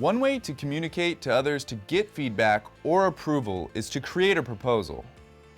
One way to communicate to others to get feedback or approval is to create a proposal.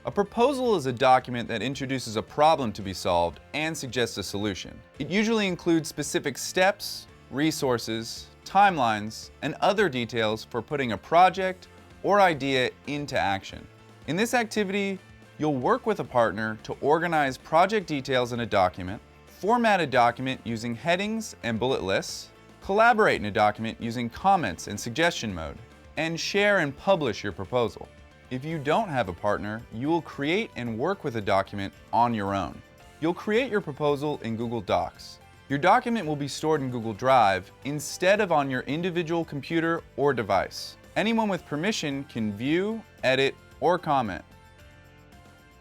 A proposal is a document that introduces a problem to be solved and suggests a solution. It usually includes specific steps, resources, timelines, and other details for putting a project or idea into action. In this activity, you'll work with a partner to organize project details in a document, format a document using headings and bullet lists, collaborate in a document using comments and suggestion mode, and share and publish your proposal. If you don't have a partner, you will create and work with a document on your own. You'll create your proposal in Google Docs. Your document will be stored in Google Drive instead of on your individual computer or device. Anyone with permission can view, edit, or comment.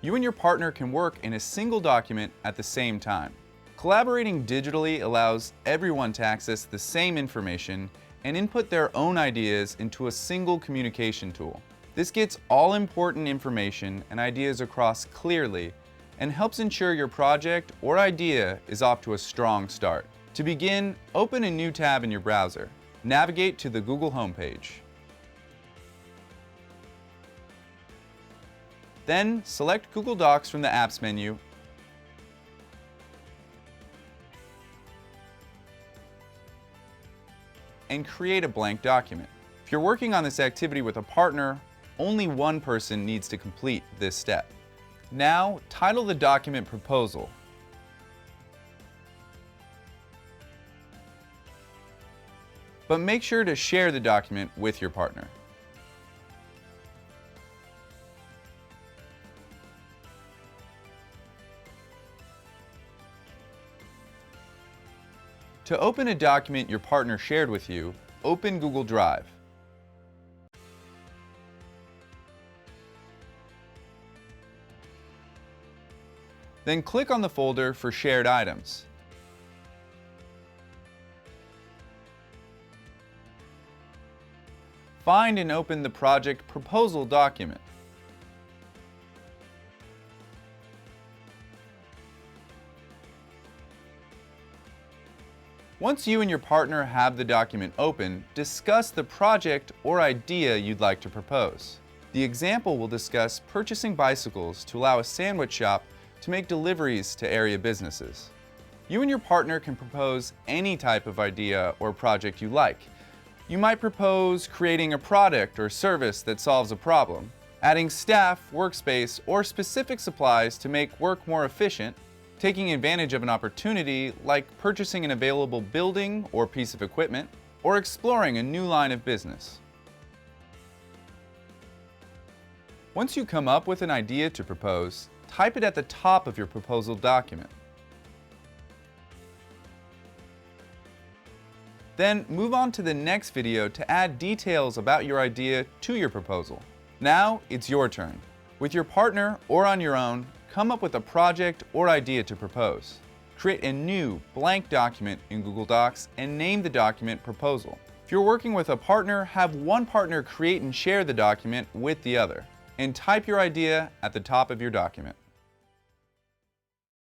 You and your partner can work in a single document at the same time. Collaborating digitally allows everyone to access the same information and input their own ideas into a single communication tool. This gets all important information and ideas across clearly and helps ensure your project or idea is off to a strong start. To begin, open a new tab in your browser. Navigate to the Google homepage. Then select Google Docs from the Apps menu and create a blank document. If you're working on this activity with a partner, only one person needs to complete this step. Now, title the document Proposal. But make sure to share the document with your partner. To open a document your partner shared with you, open Google Drive. Then click on the folder for shared items. Find and open the project proposal document. Once you and your partner have the document open, discuss the project or idea you'd like to propose. The example will discuss purchasing bicycles to allow a sandwich shop to make deliveries to area businesses. You and your partner can propose any type of idea or project you like. You might propose creating a product or service that solves a problem, adding staff, workspace, or specific supplies to make work more efficient, taking advantage of an opportunity like purchasing an available building or piece of equipment, or exploring a new line of business. Once you come up with an idea to propose, type it at the top of your proposal document. Then move on to the next video to add details about your idea to your proposal. Now it's your turn. With your partner or on your own, come up with a project or idea to propose. Create a new blank document in Google Docs and name the document Proposal. If you're working with a partner, have one partner create and share the document with the other, and type your idea at the top of your document.